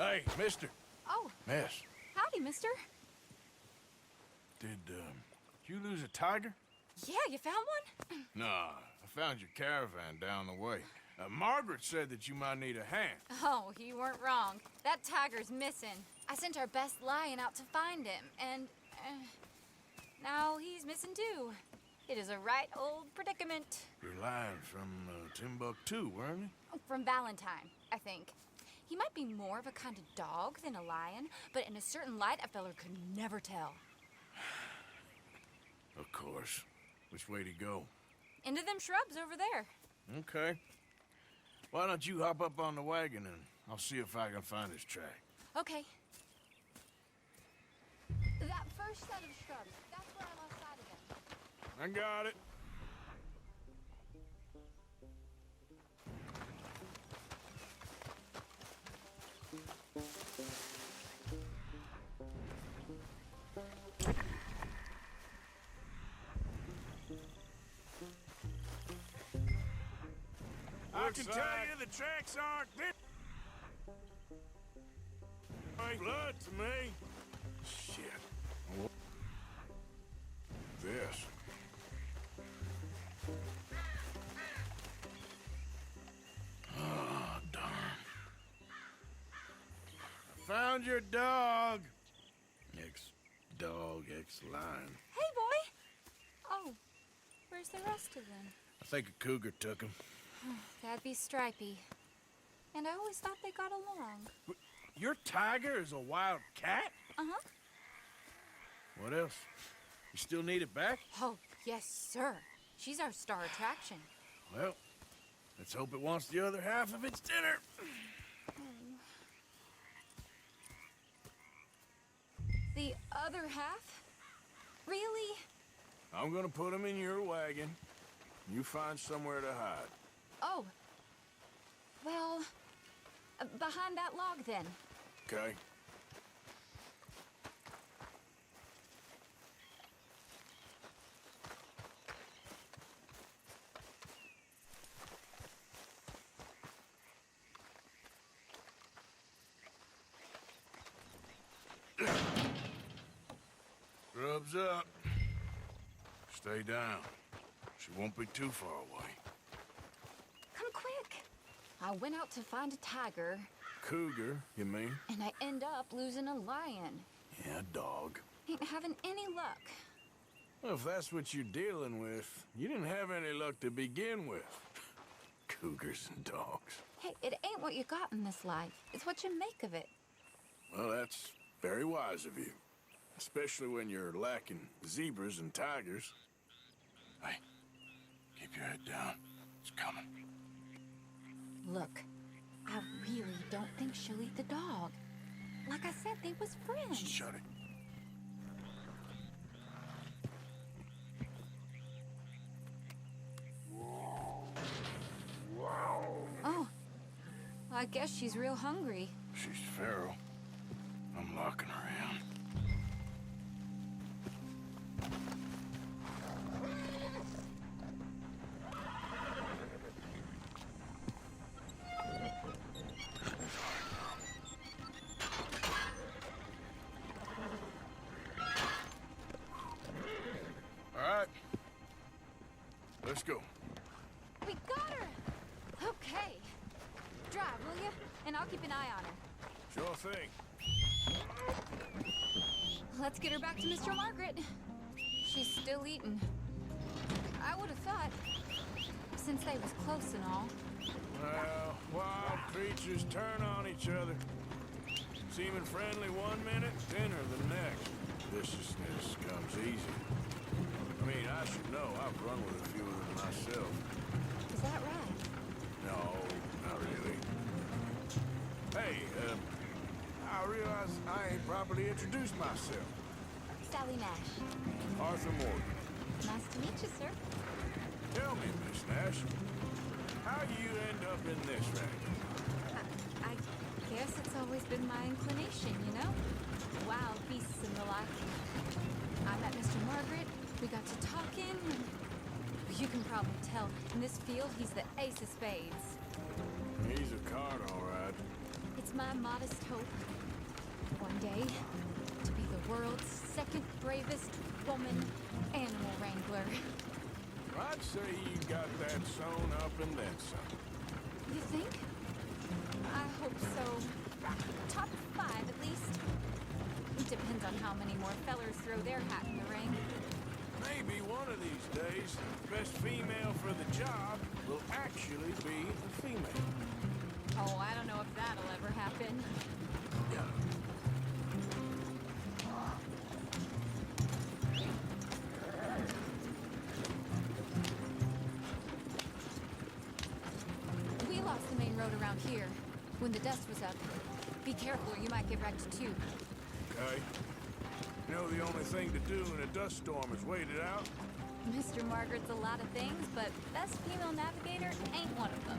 Hey, mister. Oh, Miss. howdy, mister. Did you lose a tiger? Yeah, you found one? Nah, I found your caravan down the way. Margaret said that you might need a hand. Oh, you weren't wrong. That tiger's missing. I sent our best lion out to find him, and now he's missing too. It is a right old predicament. Your lion from Timbuktu, weren't he? From Valentine, I think. He might be more of a kind of dog than a lion, but in a certain light, a feller could never tell. Of course. Which way to go? Into them shrubs over there. Okay. Why don't you hop up on the wagon and I'll see if I can find his track. Okay. That first set of shrubs, that's where I lost sight of him. I got it. I can tell you the tracks aren't this. Blood to me. Shit. This. Oh, darn. I found your dog. Ex-dog, ex-lion. Hey, boy! Oh, where's the rest of them? I think a cougar took him. That'd be Stripey. And I always thought they got along. Your tiger is a wild cat? Uh-huh. What else? You still need it back? Oh, yes, sir. She's our star attraction. Well, let's hope it wants the other half of its dinner. The other half? Really? I'm gonna put him in your wagon. You find somewhere to hide. Oh. Well, behind that log, then. Okay. Rubs up. Stay down. She won't be too far away. Come quick. I went out to find a tiger. Cougar, you mean? And I end up losing a lion. Yeah, dog. Ain't having any luck. Well, if that's what you're dealing with, you didn't have any luck to begin with. Cougars and dogs. Hey, it ain't what you got in this life. It's what you make of it. Well, that's very wise of you. Especially when you're lacking zebras and tigers. Hey, keep your head down. It's coming. Look, I really don't think she'll eat the dog. Like I said, they was friends. Shut it. Oh, I guess she's real hungry. She's feral. I'm locking her in. All right. Let's go. We got her! Okay. Drive, will you? And I'll keep an eye on her. Sure thing. Let's get her back to Mr. Margaret. She's still eating. I would have thought, since they was close and all. Well, wild creatures turn on each other. Seeming friendly one minute, dinner the next. Viciousness comes easy. I mean, I should know. I've run with a few of them myself. Is that right? No, not really. Hey, I realize I ain't properly introduced myself. Sally Nash. Arthur Morgan. Nice to meet you, sir. Tell me, Miss Nash, how you end up in this racket? I guess it's always been my inclination, you know? Wild beasts and the like. I met Mr. Margaret, we got to talking, and you can probably tell, in this field, he's the ace of spades. He's a card, all right. It's It's my modest hope, one day, to be the world's second bravest woman animal wrangler. I'd say you got that sewn up and then some. You think? I hope so. Top 5, at least. It depends on how many more fellers throw their hat in the ring. Maybe one of these days, the best female for the job will actually be a female. Oh, I don't know if that'll ever happen. Yeah. We lost the main road around here when the dust was up. Be careful or you might get wrecked too. Okay. You know the only thing to do in a dust storm is wait it out? Mr. Margaret's a lot of things, but best female navigator ain't one of them.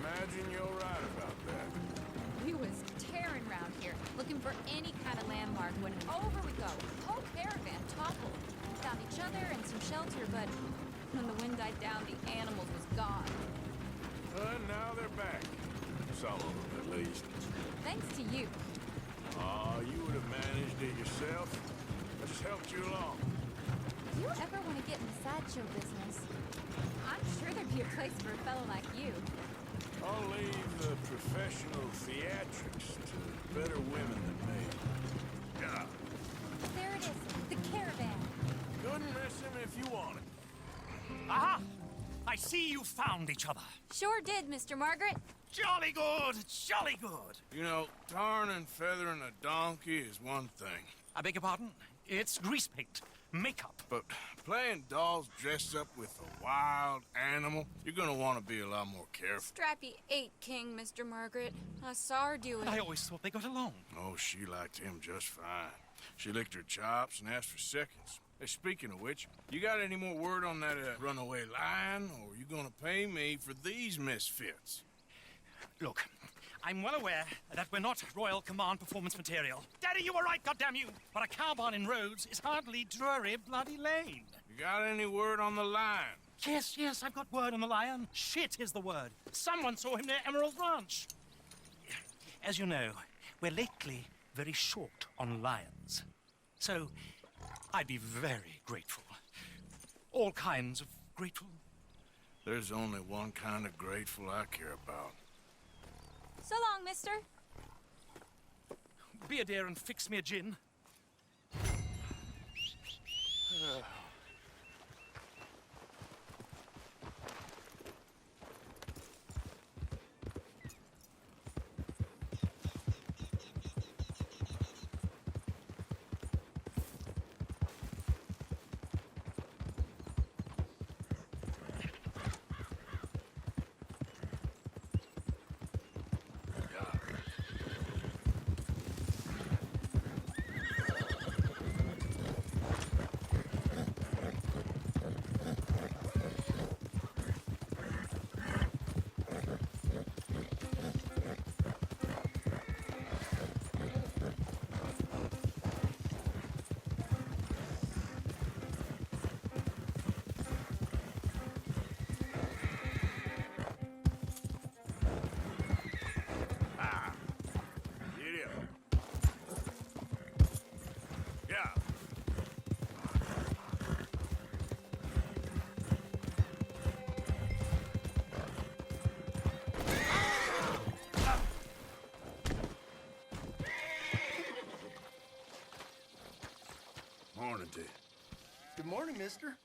Imagine you're right about that. We was tearing around here, looking for any kind of landmark when over we go. Whole caravan toppled. Found each other and some shelter, but when the wind died down, the animals was gone. And now they're back. Some of them, at least. Thanks to you. You would have managed it yourself. I just helped you along. If you ever want to get in the sideshow business, I'm sure there'd be a place for a fellow like you. I'll leave the professional theatrics to better women than me. Yeah. There it is, the caravan. Couldn't miss him if you wanted. Aha! I see you found each other. Sure did, Mr. Margaret. Jolly good, jolly good. You know, tarring and feathering a donkey is one thing. I beg your pardon? It's grease paint, makeup. But playing dolls dressed up with a wild animal, you're gonna want to be a lot more careful. Strappy ate King, Mr. Margaret. I saw her do it. I always thought they got along. Oh, she liked him just fine. She licked her chops and asked for seconds. Hey, speaking of which, you got any more word on that runaway lion, or are you gonna pay me for these misfits? Look, I'm well aware that we're not Royal Command performance material. Daddy, you were right, goddammit you! But a cow barn in Rhodes is hardly Drury Bloody Lane. You got any word on the lion? Yes, I've got word on the lion. Shit is the word. Someone saw him near Emerald Ranch. As you know, we're lately very short on lions. So, I'd be very grateful. All kinds of grateful. There's only one kind of grateful I care about. So long, mister. Be a dear and fix me a gin. Morning, Dick. Good morning, mister.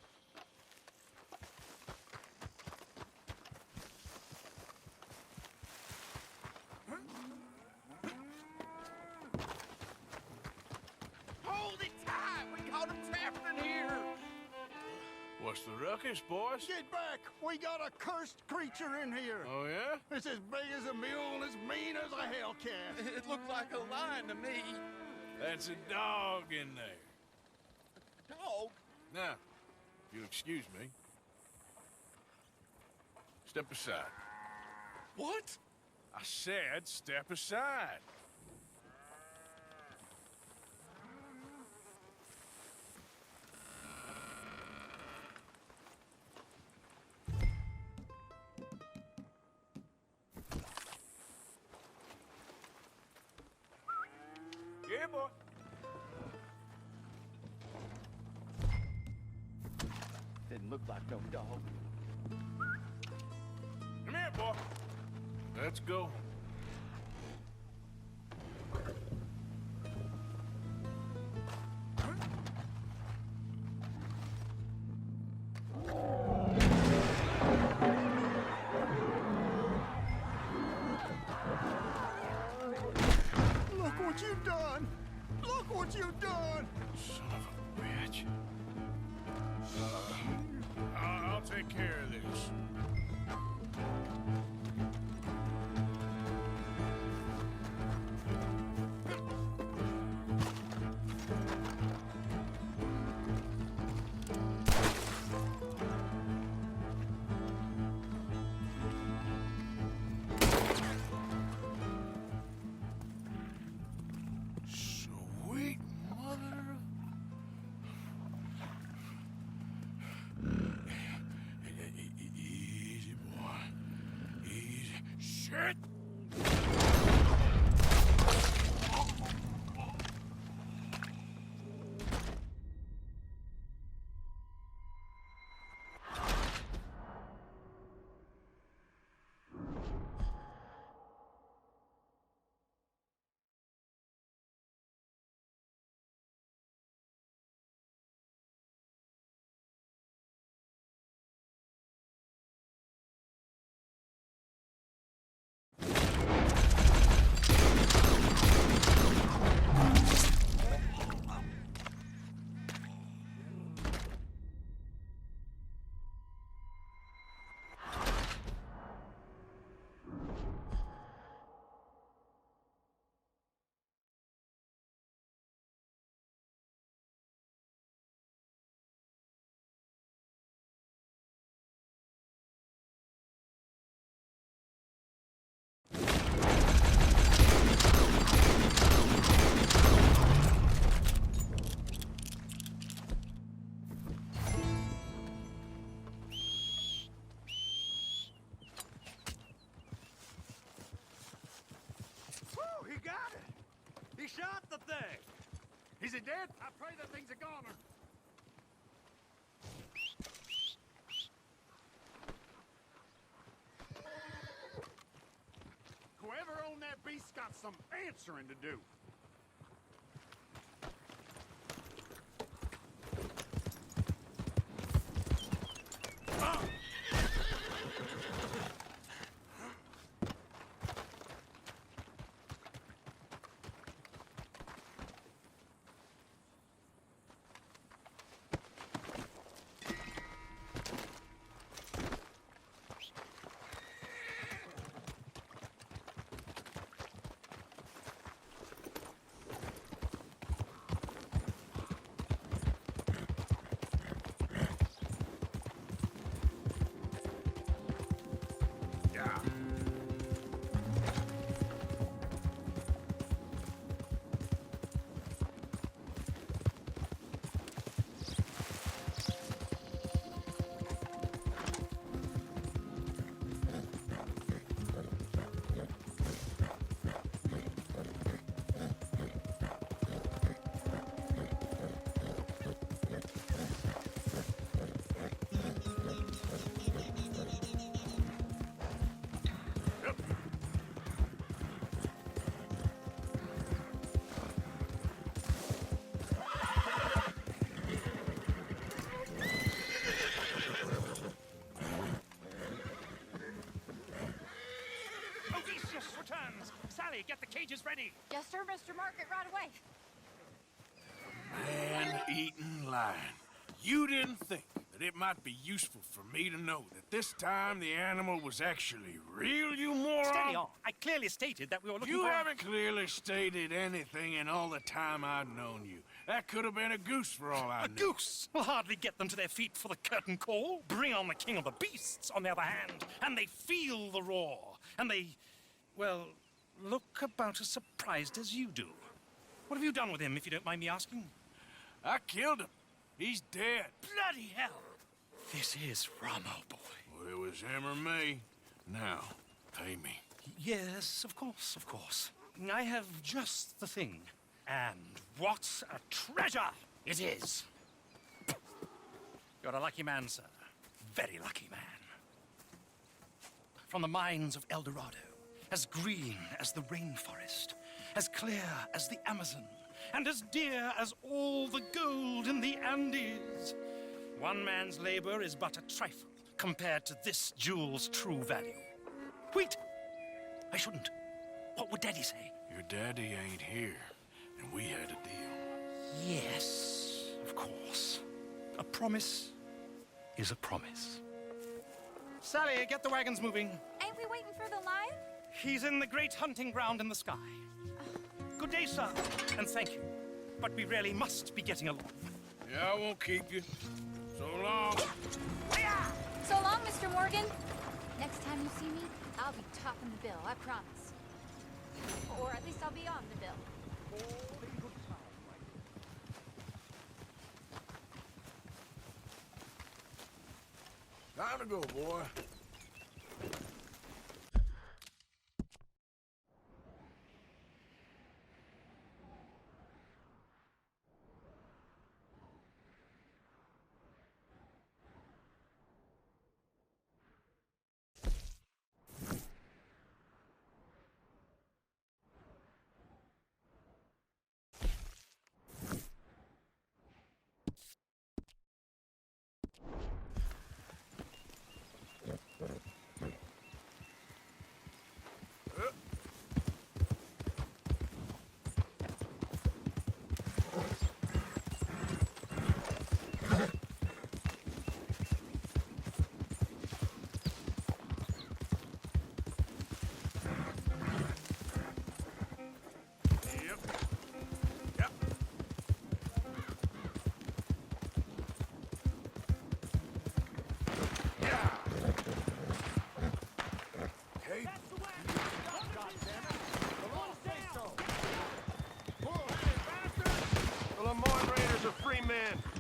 Hold it tight! We got him trapped in here! What's the ruckus, boys? Get back! We got a cursed creature in here. Oh, yeah? It's as big as a mule and as mean as a hellcat. It looked like a lion to me. That's a dog in there. Dog? Now, if you'll excuse me, step aside. What? I said step aside. boy. Didn't look like no dog. Come here, boy. Let's go. Look what you've done! Look what you've done! Son of a bitch. I'll take care of this. Sweet mother of... Easy, boy. Easy. Shit! Whew, he got it! He shot the thing! Is it dead? I pray that thing's a goner. Whoever owned that beast's got some answering to do. Sally, get the cages ready. Yes, sir, Mr. Market, right away. Man-eating lion. You didn't think that it might be useful for me to know that this time the animal was actually real, you moron? Steady on. I clearly stated that we were looking You for... haven't clearly stated anything in all the time I've known you. That could have been a goose for all I A knew. goose will hardly get them to their feet for the curtain call. Bring on the king of the beasts, on the other hand, and they feel the roar. And they, well, look about as surprised as you do. What have you done with him, if you don't mind me asking? I killed him. He's dead. Bloody hell! This is Ramo, boy. Well, it was him or me. Now, pay me. Yes, of course, of course. I have just the thing. And what a treasure it is! You're a lucky man, sir. Very lucky man. From the mines of El Dorado, as green as the rainforest, as clear as the Amazon, and as dear as all the gold in the Andes. One man's labor is but a trifle compared to this jewel's true value. Wait! I shouldn't. What would Daddy say? Your daddy ain't here, and we had a deal. Yes, of course. A promise is a promise. Sally, get the wagons moving. Ain't we waiting for the lion? He's in the great hunting ground in the sky. Good day, sir, and thank you. But we really must be getting along. Yeah, I won't keep you. So long. So long, Mr. Morgan. Next time you see me, I'll be topping the bill, I promise. Or at least I'll be on the bill. Time to go, boy.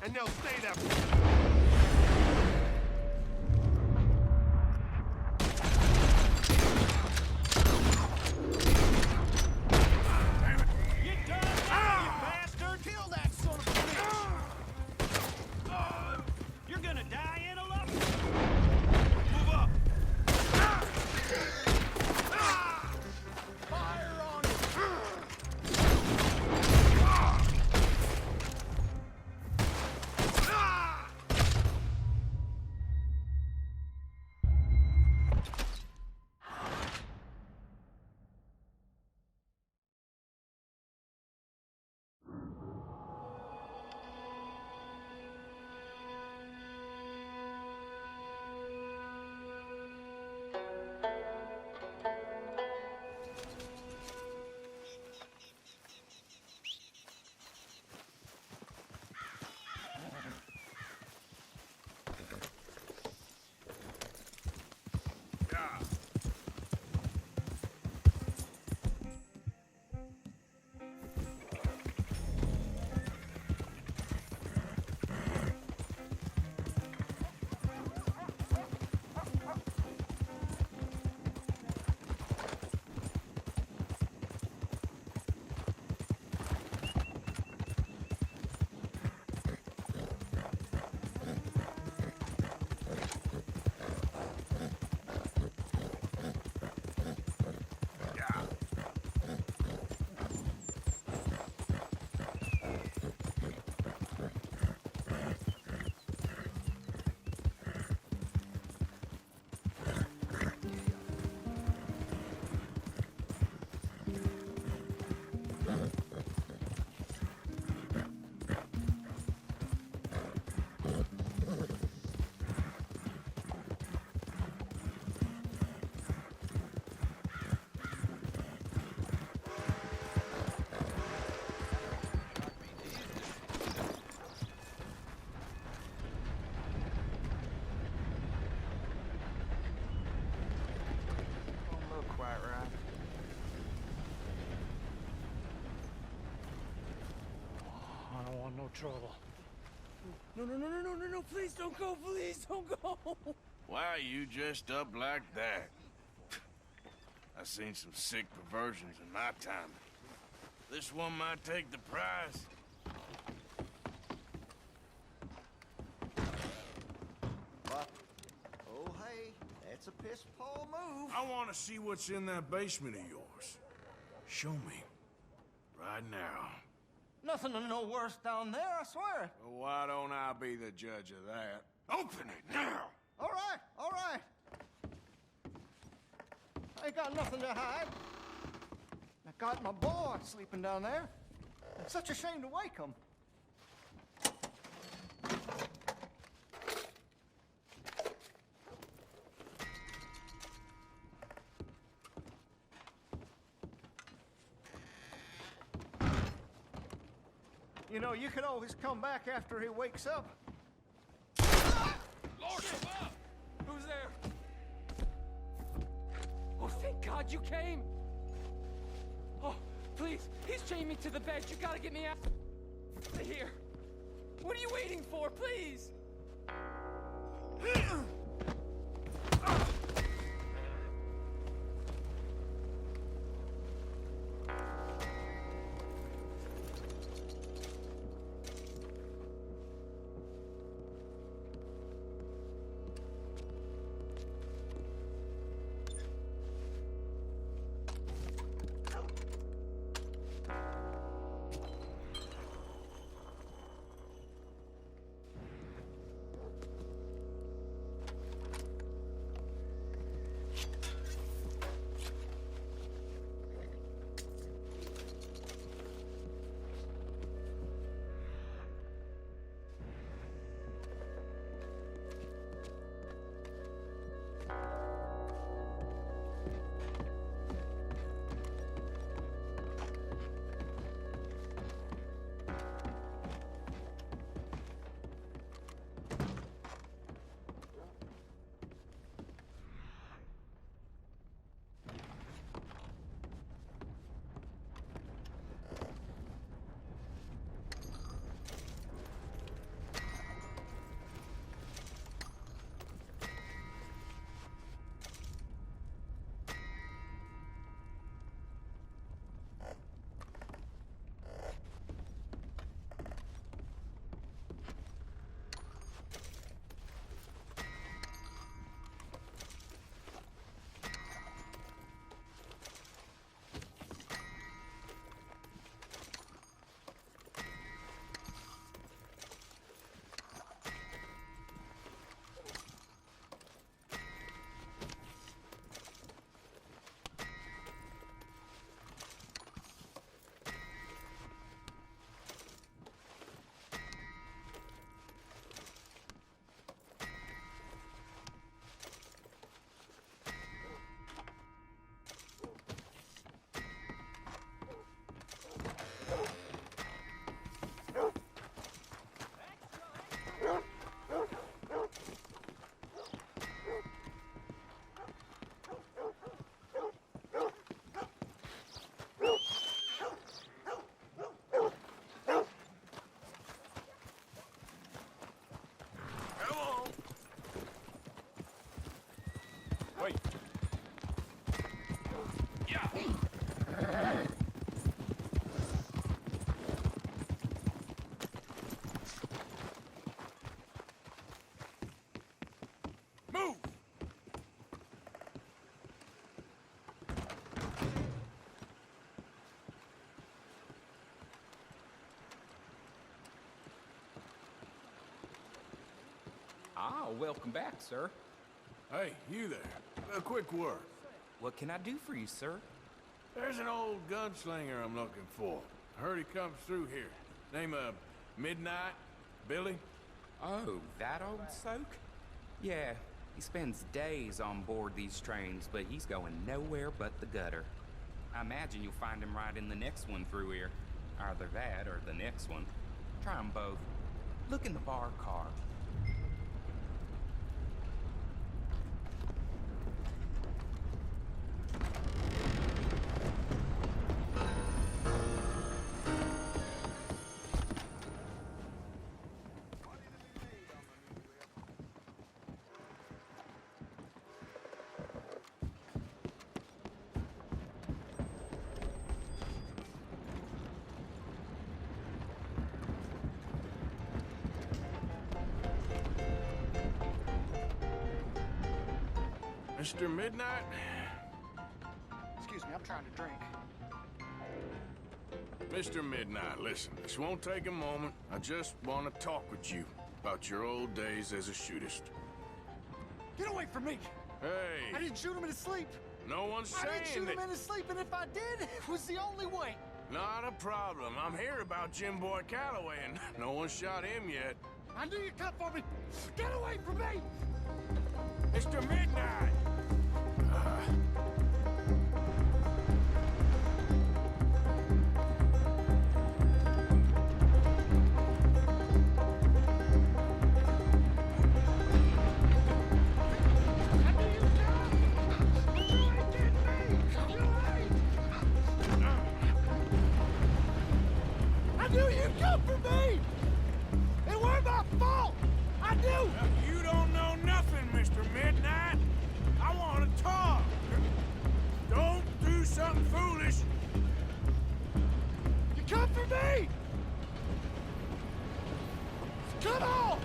And they'll stay there. Trouble. No, please don't go, please don't go. Why are you dressed up like that? I've seen some sick perversions in my time. This one might take the prize. What? Oh, hey, that's a piss-poor move. I want to see what's in that basement of yours. Show me. Right now. Nothing no worse down there, I swear. Well, why don't I be the judge of that? Open it now! All right, all right. I ain't got nothing to hide. I got my boy sleeping down there. It's such a shame to wake him. You know, you could always come back after he wakes up. Lord, above! Who's there? Oh, thank God you came! Oh, please, he's chained me to the bed. You gotta get me out of here. What are you waiting for, please? Move! Ah, welcome back, sir. Hey, you there. A quick word. What can I do for you, sir? There's an old gunslinger I'm looking for. I heard he comes through here. Name of Midnight? Billy? Oh, that old soak? Yeah, he spends days on board these trains, but he's going nowhere but the gutter. I imagine you'll find him right in the next one through here. Either that or the next one. Try 'em both. Look in the bar car. Mr. Midnight? Excuse me, I'm trying to drink. Mr. Midnight, listen, this won't take a moment. I just want to talk with you about your old days as a shootist. Get away from me! I Hey, didn't shoot him in his sleep. no one's I didn't saying shoot him that. in his sleep, and if I did, it was the only way. Not a problem. I'm here about Jim Boy Calloway, and no one shot him yet. I knew you'd come for me. Get away from me! Mr. Midnight! I knew you'd come for me! It weren't my fault! I knew! You don't know nothing, Mr. Midnight. I want to talk. Don't do something foolish. You come for me! Come on!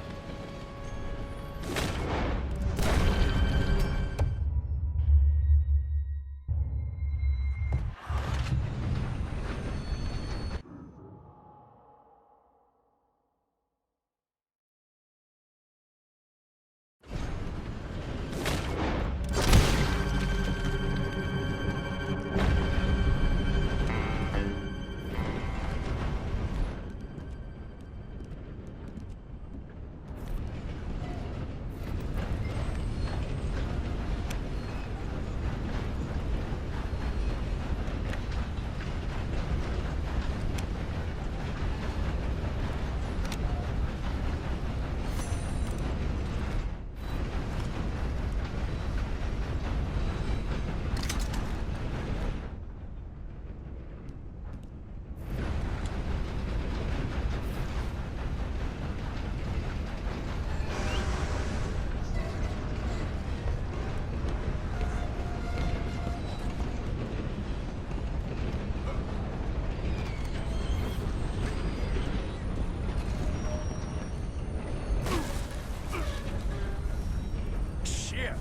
Shit.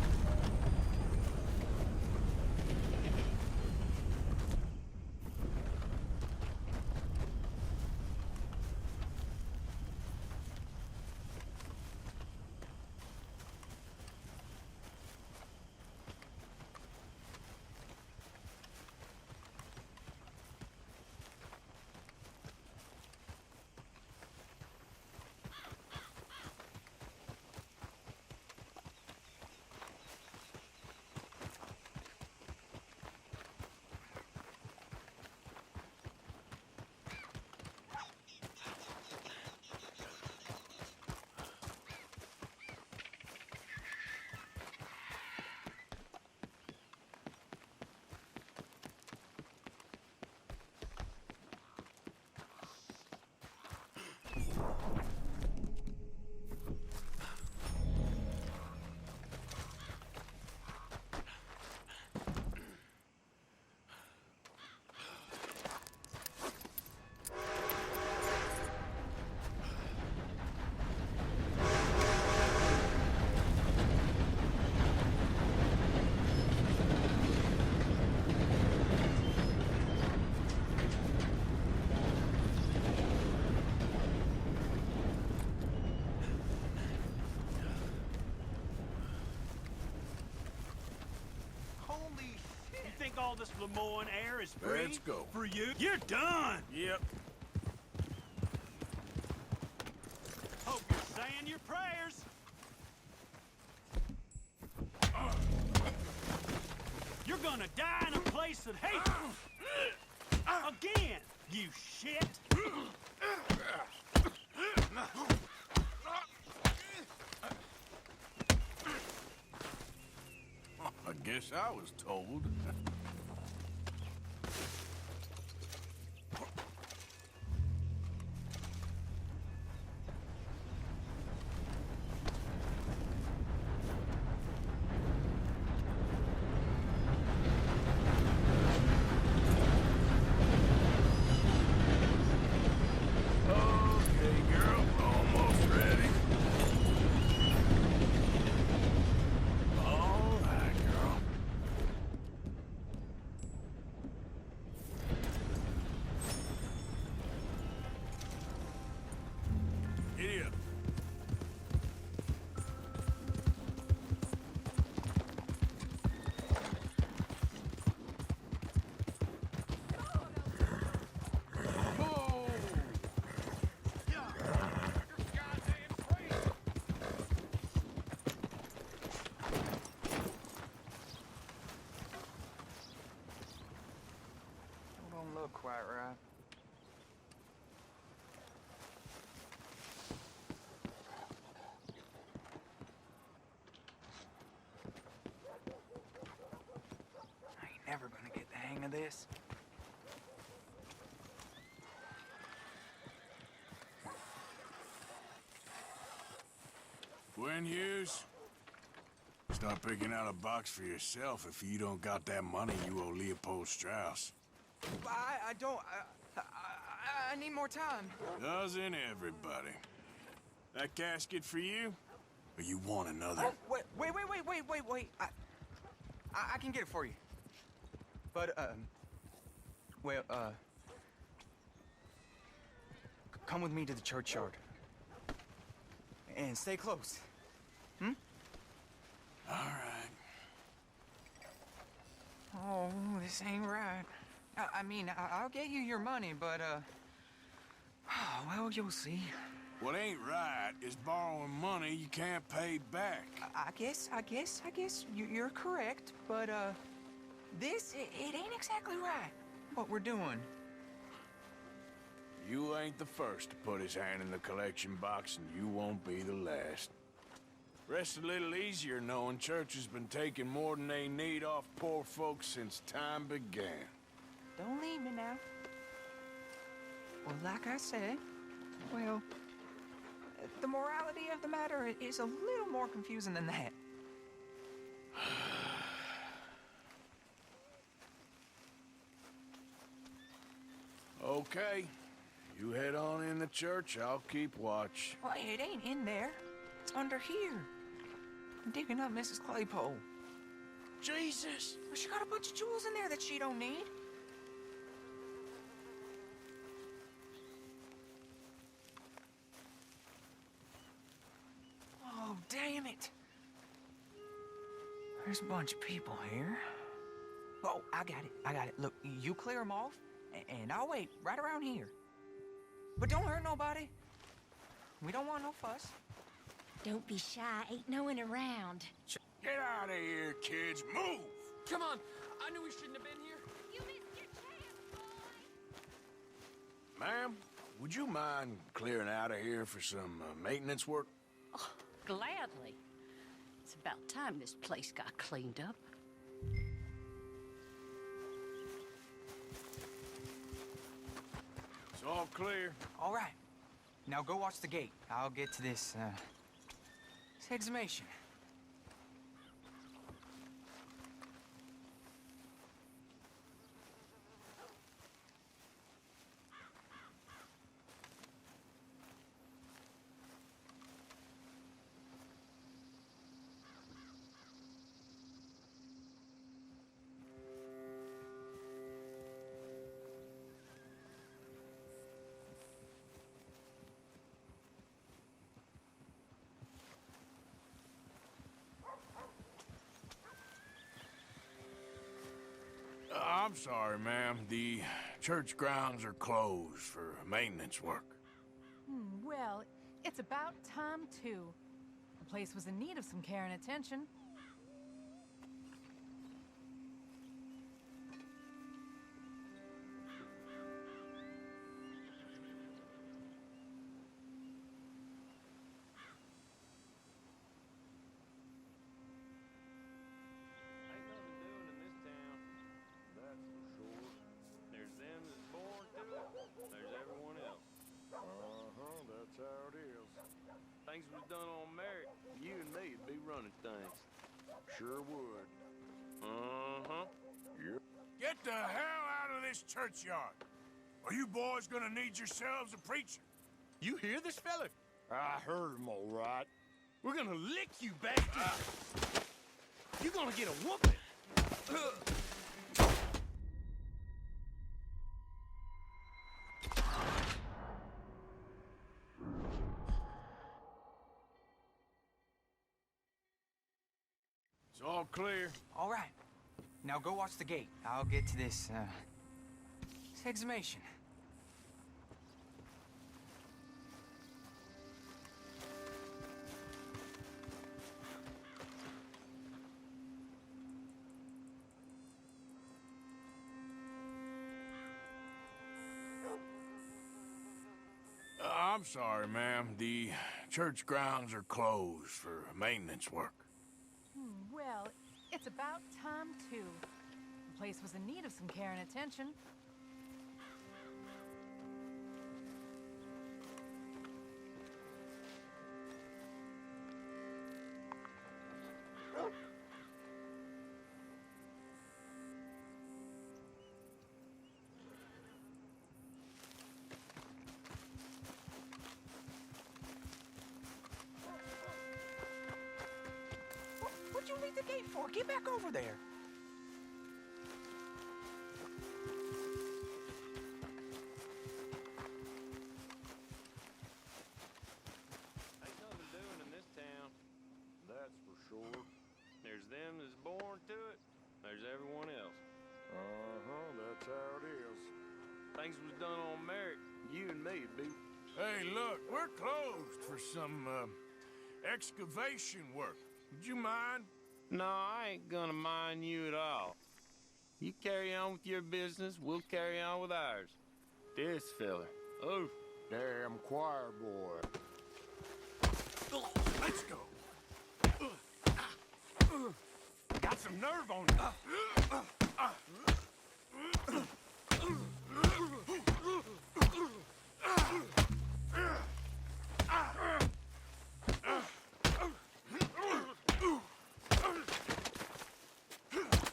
Holy shit! You think all this Lemoyne air is free? Let's go. For you? You're done! Yep. Hope you're saying your prayers. You're gonna die in a place that hates you. Again, you shit! I guess I was told. Okay, girl, almost ready. All right, girl. look quite right. I ain't never gonna get the hang of this. Gwen Hughes, start picking out a box for yourself if you don't got that money you owe Leopold Strauss. I don't... I need more time. Doesn't everybody? That casket for you? Or you want another? Oh, wait. I can get it for you. But, come with me to the churchyard. And stay close. Hmm? All right. Oh, this ain't right. I mean, I'll get you your money, but, well, you'll see. What ain't right is borrowing money you can't pay back. I guess you're correct, but, this, it ain't exactly right, what we're doing. You ain't the first to put his hand in the collection box, and you won't be the last. Rest a little easier knowing church has been taking more than they need off poor folks since time began. Don't leave me now. Well, like I said, well, the morality of the matter is a little more confusing than that. Okay. You head on in the church, I'll keep watch. Well, it ain't in there. It's under here. I'm digging up Mrs. Claypole. Jesus! Well, she got a bunch of jewels in there that she don't need. Oh, damn it. There's a bunch of people here. Oh, I got it. Look, you clear them off, and I'll wait right around here. But don't hurt nobody. We don't want no fuss. Don't be shy. Ain't no one around. Get out of here, kids. Move! Come on! I knew we shouldn't have been here. You missed your chance, boy! Ma'am, would you mind clearing out of here for some maintenance work? Oh, gladly. It's about time this place got cleaned up. It's all clear. All right. Now go watch the gate. I'll get to this exhumation. I'm sorry, ma'am. The church grounds are closed for maintenance work. Well, it's about time, too. The place was in need of some care and attention. Ain't nothing doing in this town, that's for sure. There's them that's born to it, there's everyone else. That's how it is. Things was done on merit, you and me'd be running things. Sure would. Yep. Get the hell out of this churchyard. Are you boys gonna need yourselves a preacher? You hear this fella? I heard him all right. We're gonna lick you, bastard! You're gonna get a whooping! It's all clear. All right. Now go watch the gate. I'll get to this exhumation. I'm sorry, ma'am. The church grounds are closed for maintenance work. Well, it's about time, too. The place was in need of some care and attention. What'd you leave the gate for? Get back over there. Ain't nothing doing in this town. That's for sure. There's them that's born to it. There's everyone else. That's how it is. Things was done on merit. You and me'd be. Hey, look, we're closed for some, excavation work. Would you mind? No, I ain't gonna mind you at all. You carry on with your business, we'll carry on with ours. This fella. Oh, Damn choir boy. Let's go. got some nerve on you.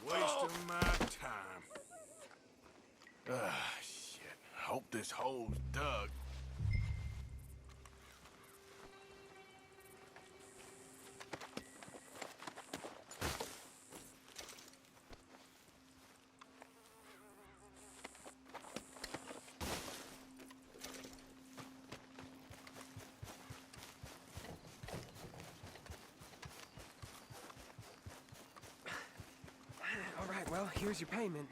Wasting my time. Shit. Hope this hole's dug. All right, well, here's your payment.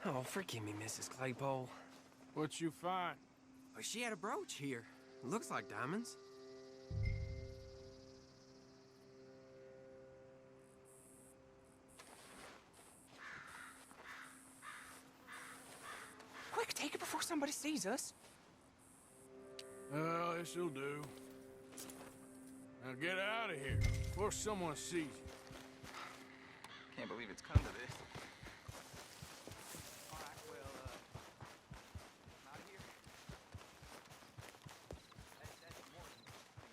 Oh, forgive me, Mrs. Claypole. What you find? Well, she had a brooch here. Looks like diamonds. Quick, take it before somebody sees us. Well, this'll do. Now get out of here before someone sees you. Can't believe it's come to this. All right, well, out of here. That's more than sure what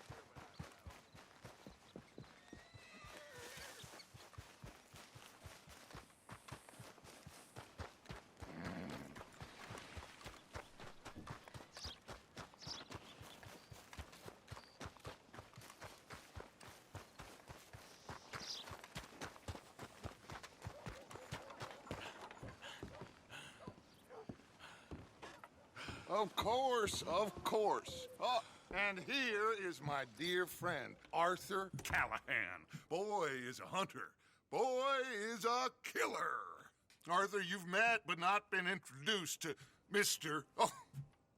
I know. Of course, of course. Oh, and here is my dear friend, Arthur Callahan. Boy is a hunter. Boy is a killer. Arthur, you've met but not been introduced to Mr. Oh,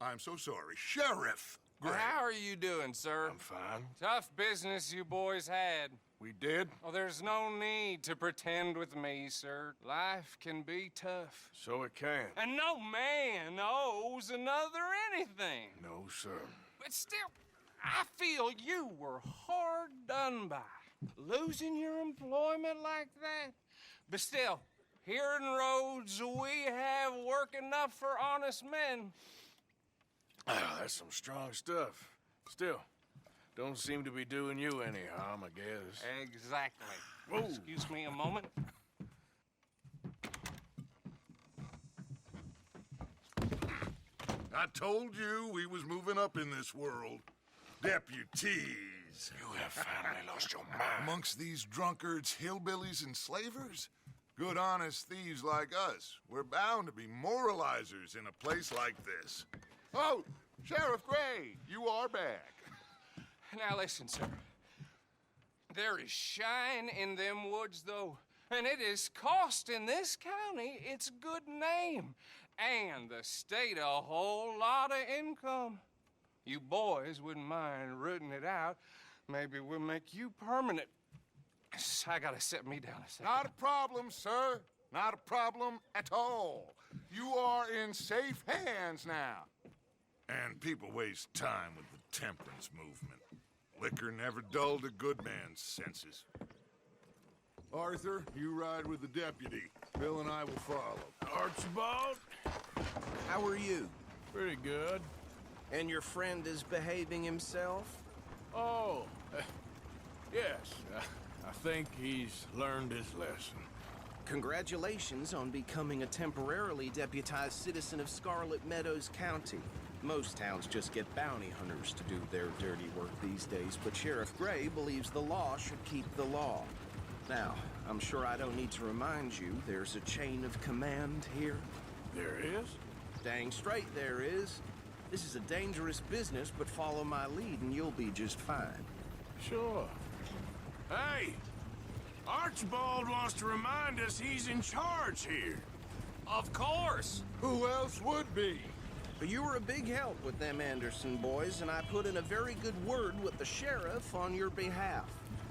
I'm so sorry, Sheriff Gray. How are you doing, sir? I'm fine. Tough business you boys had. We did? Oh, there's no need to pretend with me, sir. Life can be tough. So it can. And no man owes another anything. No, sir. But still, I feel you were hard done by. Losing your employment like that. But still, here in Rhodes, we have work enough for honest men. That's some strong stuff. Still, don't seem to be doing you any harm, I guess. Exactly. Whoa. Excuse me a moment. I told you we was moving up in this world. Deputies. You have finally lost your mind. Amongst these drunkards, hillbillies, and slavers? Good, honest thieves like us. We're bound to be moralizers in a place like this. Oh, Sheriff Gray, you are back. Now listen, sir. There is shine in them woods, though, and it is costing this county its good name and the state a whole lot of income. You boys wouldn't mind rooting it out. Maybe we'll make you permanent. I gotta set me down a second. Not a problem, sir. Not a problem at all. You are in safe hands now. And people waste time with the temperance movement. Liquor never dulled a good man's senses. Arthur, you ride with the deputy. Bill and I will follow. Archibald? How are you? Pretty good. And your friend is behaving himself? Oh, yes. I think he's learned his lesson. Congratulations on becoming a temporarily deputized citizen of Scarlet Meadows County. Most towns just get bounty hunters to do their dirty work these days, but Sheriff Gray believes the law should keep the law. Now, I'm sure I don't need to remind you there's a chain of command here. There is? Dang straight there is. This is a dangerous business, but follow my lead and you'll be just fine. Sure. Hey! Archibald wants to remind us he's in charge here. Of course! Who else would be? But you were a big help with them Anderson boys, and I put in a very good word with the sheriff on your behalf.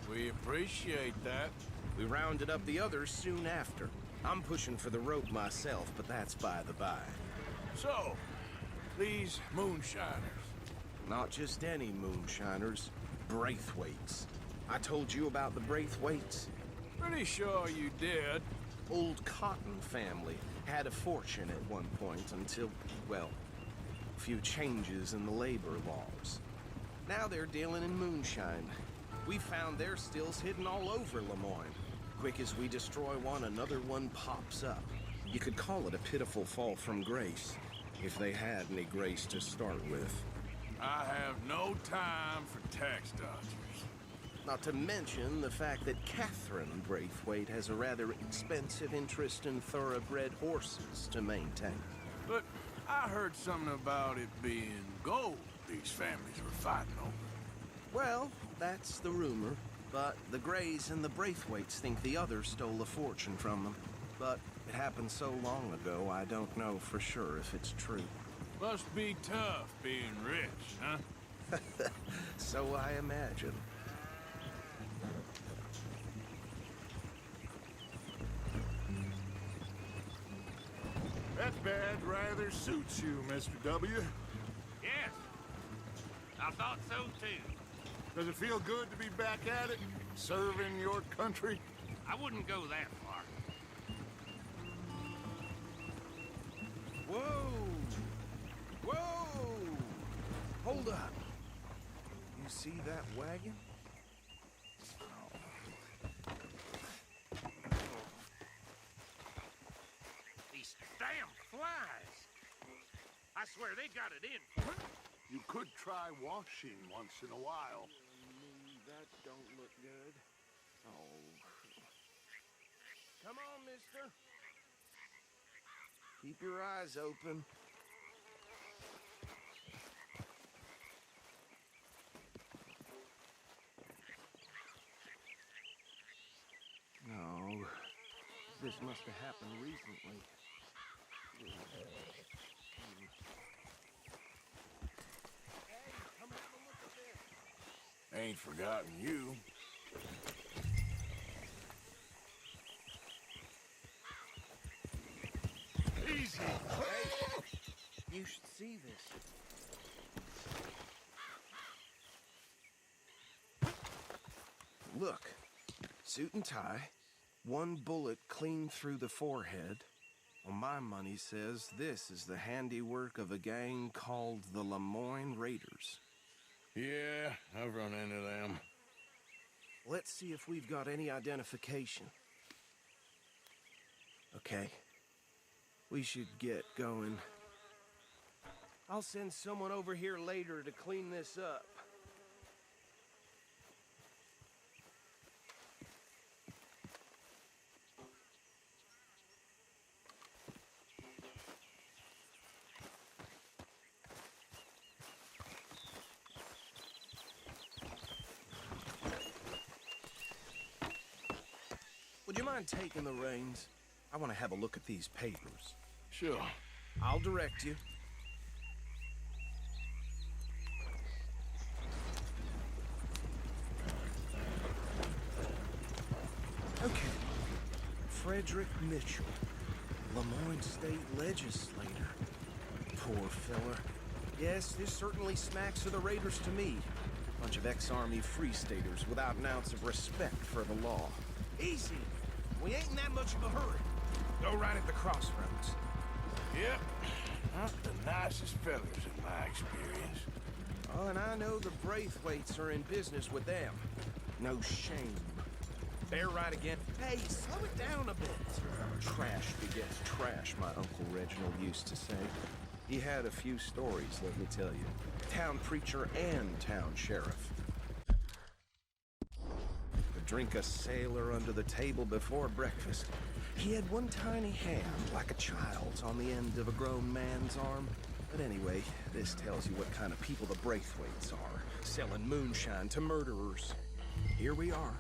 We appreciate that. We rounded up the others soon after. I'm pushing for the rope myself, but that's by the by. So, these moonshiners. Not just any moonshiners, Braithwaites. I told you about the Braithwaites? Pretty sure you did. Old Cotton family had a fortune at one point until, well, a few changes in the labor laws. Now they're dealing in moonshine. We found their stills hidden all over Lemoyne. Quick as we destroy one, another one pops up. You could call it a pitiful fall from grace, if they had any grace to start with. I have no time for tax dodgers. Not to mention the fact that Catherine Braithwaite has a rather expensive interest in thoroughbred horses to maintain. But I heard something about it being gold these families were fighting over. Well, that's the rumor. But the Grays and the Braithwaites think the others stole a fortune from them. But it happened so long ago, I don't know for sure if it's true. Must be tough being rich, huh? So I imagine. That badge rather suits you, Mr. W. Yes. I thought so, too. Does it feel good to be back at it, serving your country? I wouldn't go that far. Whoa! Whoa! Hold up. You see that wagon? These damn flies. I swear they got it in. You could try washing once in a while. That don't look good. Oh. Come on, mister. Keep your eyes open. No. This must have happened recently. Ain't forgotten you. Easy. Hey, you should see this. Look, suit and tie, one bullet clean through the forehead. Well, my money says this is the handiwork of a gang called the Lemoyne Raiders. Yeah, I've run into them. Let's see if we've got any identification. Okay. We should get going. I'll send someone over here later to clean this up. Would you mind taking the reins? I want to have a look at these papers. Sure. I'll direct you. Okay. Frederick Mitchell, Lemoyne State Legislator. Poor fella. Yes, this certainly smacks of the Raiders to me. Bunch of ex-Army Free Staters without an ounce of respect for the law. Easy! We ain't in that much of a hurry. Go right at the crossroads. Yep. Not the nicest fellas in my experience. Oh, and I know the Braithwaites are in business with them. No shame. They're right again. Hey, slow it down a bit. Trash begets trash, my Uncle Reginald used to say. He had a few stories, let me tell you. Town preacher and town sheriff. Could drink a sailor under the table before breakfast. He had one tiny hand, like a child's, on the end of a grown man's arm. But anyway, this tells you what kind of people the Braithwaites are, selling moonshine to murderers. Here we are.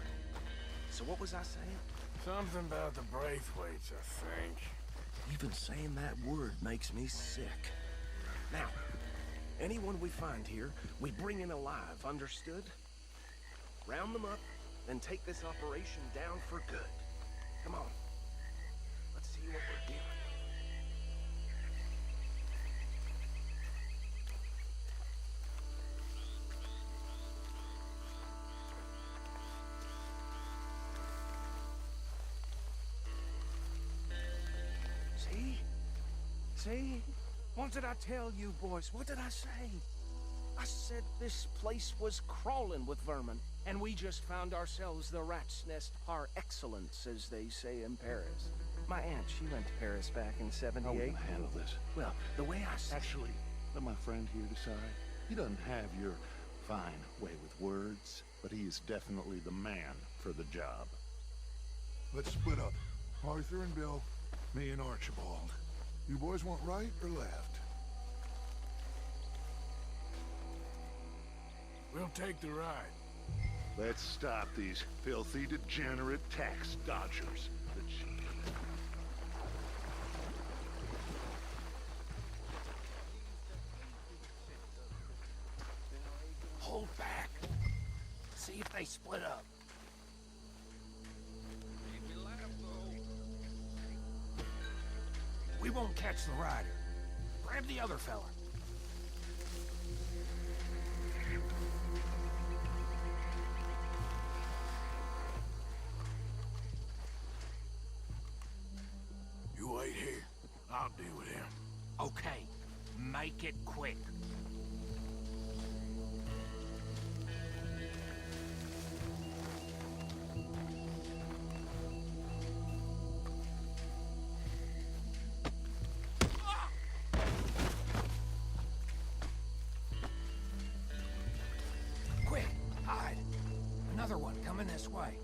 So what was I saying? Something about the Braithwaites, I think. Even saying that word makes me sick. Now, anyone we find here, we bring in alive, understood? Round them up, then take this operation down for good. Come on. Let's see what we're dealing with. See? What did I tell you, boys? What did I say? I said this place was crawling with vermin, and we just found ourselves the rat's nest par excellence, as they say in Paris. My aunt, she went to Paris back in '78. How are we gonna handle this? Well, the way I said... Actually, let my friend here decide. He doesn't have your fine way with words, but he is definitely the man for the job. Let's split up. Arthur and Bill, me and Archibald. You boys want right or left? We'll take the ride. Let's stop these filthy, degenerate tax dodgers. Hold back. See if they split up. We won't catch the rider. Grab the other fella. You wait here. I'll deal with him. Okay, make it quick. Quick, hide. Another one coming this way.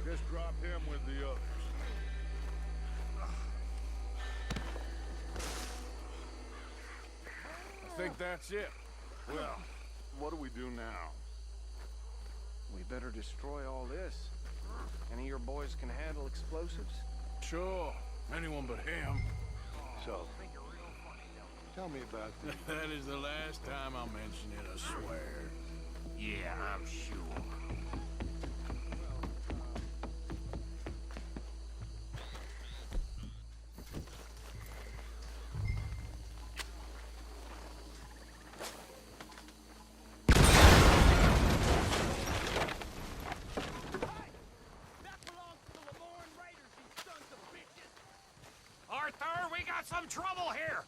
Just drop him with the others. I think that's it. Well, what do we do now? We better destroy all this. Any of your boys can handle explosives? Sure. Anyone but him. So, tell me about the... That is the last time I'll mention it, I swear. Yeah, I'm sure. Arthur, we got some trouble here!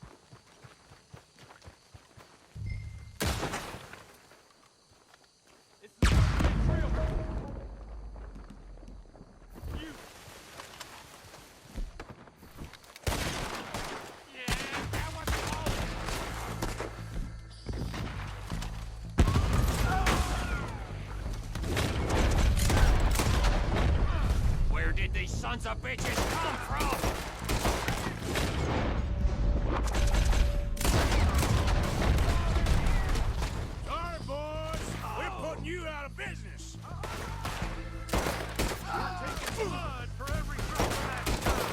This is of bitches come from? Sorry, boys. We're putting you out of business. You're taking blood for every drop of that stuff.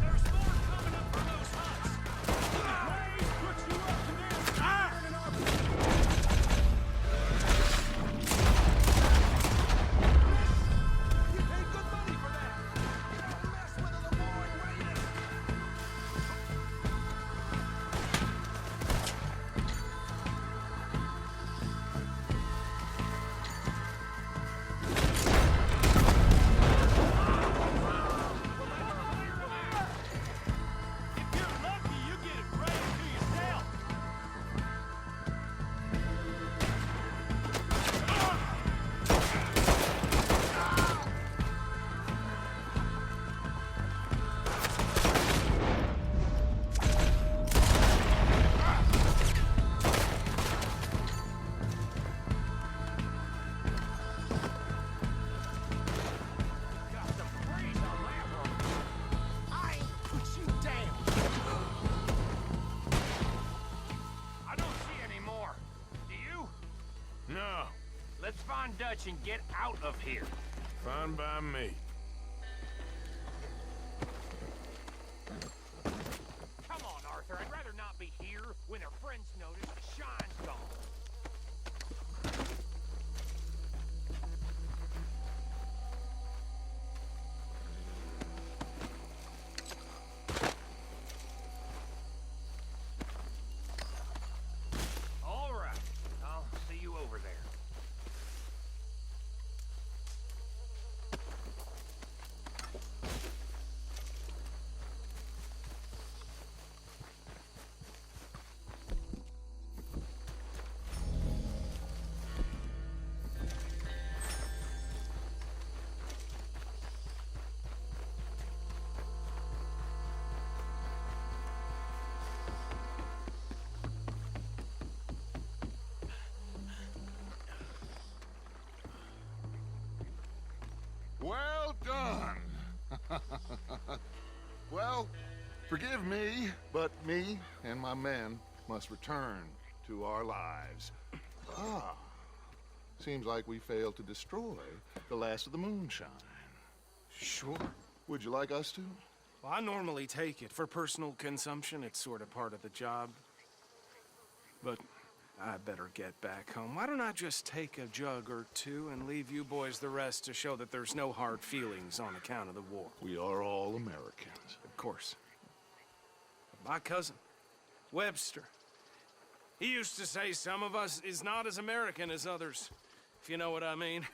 There's more coming up from those huts. Blaze puts you up to their iron our... You paid good money for that. Don't mess with the Lemoyne Raiders. If you're lucky, you get it right to yourself. Got some freeze on that one. I ain't put you down. I don't see any more. Do you? No, Let's find Dutch and get out of here. fine by me. Come on, Arthur. I'd rather not be here when their friends notice the shine's gone. All right. I'll see you over there. Well done. Well, forgive me, but me and my men must return to our lives. Ah, seems like we failed to destroy the last of the moonshine. Sure. Would you like us to? Well, I normally take it for personal consumption. It's sort of part of the job. But I better get back home. Why don't I just take a jug or two and leave you boys the rest to show that there's no hard feelings on account of the war? We are all Americans. Of course. My cousin, Webster, he used to say some of us is not as American as others, if you know what I mean.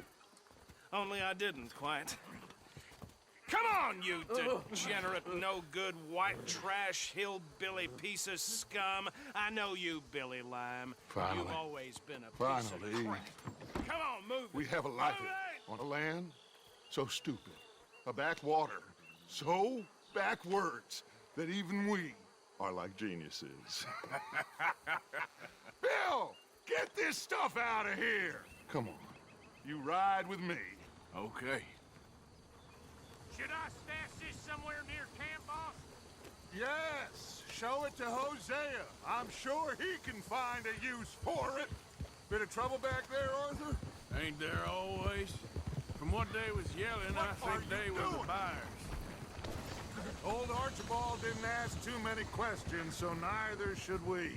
Only I didn't quite. Come on, you degenerate, no-good, white trash, hillbilly piece of scum. I know you, Billy Lime. Finally. You've always been a piece of Finally. crap. Come on, move We it. have a life Move it! on a land so stupid, a backwater so backwards that even we are like geniuses. Bill, get this stuff out of here. Come on, you ride with me. Okay. Should I stash this somewhere near camp, boss? Yes, show it to Hosea. I'm sure he can find a use for it. Bit of trouble back there, Arthur? Ain't there always? From what they was yelling, I think they were the buyers. Old Archibald didn't ask too many questions, so neither should we.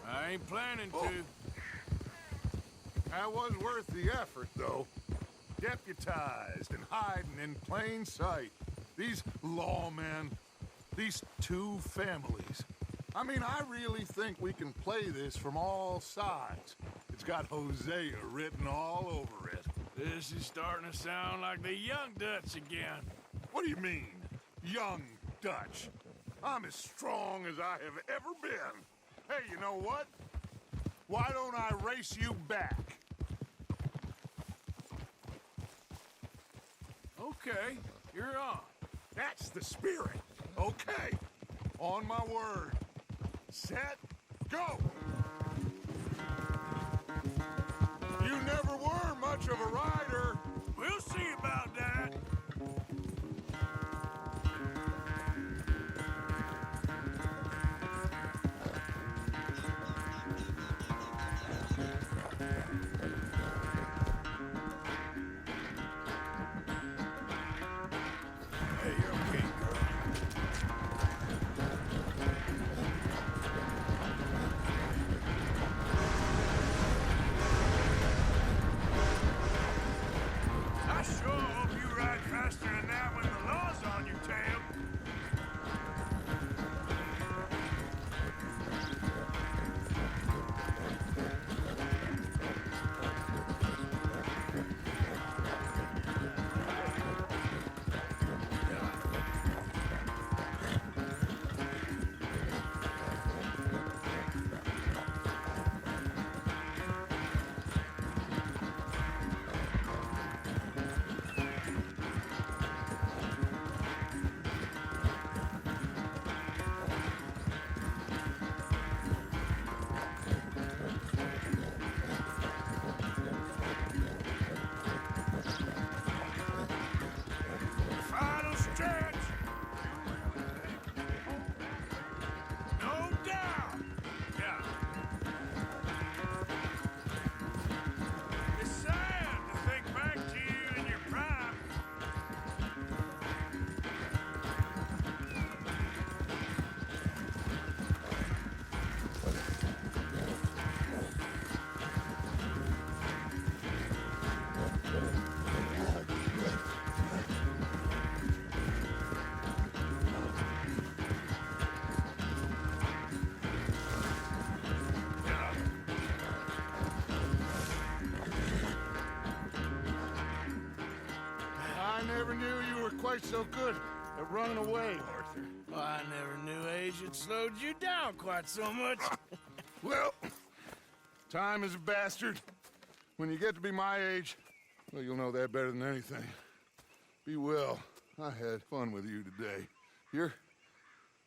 I ain't planning to. That was worth the effort, though. Deputized and hiding in plain sight. These lawmen, these two families. I mean, I really think we can play this from all sides. It's got Hosea written all over it. This is starting to sound like the young Dutch again. What do you mean, young Dutch? I'm as strong as I have ever been. Hey, you know what? Why don't I race you back? Okay, you're on. That's the spirit. Okay. On my word. Set, go! You never were much of a rider. We'll see about that. Hey, you're okay, girl. I sure hope you ride faster than that when the law's on your tail. Final stretch. No doubt. Yeah. It's sad to think back to you in your prime. I never knew you were quite so good at running away, Arthur. Well, I never knew age had slowed you down quite so much. Well, time is a bastard. When you get to be my age, well, you'll know that better than anything. Be well. I had fun with you today.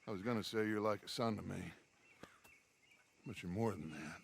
I was gonna say you're like a son to me, but you're more than that.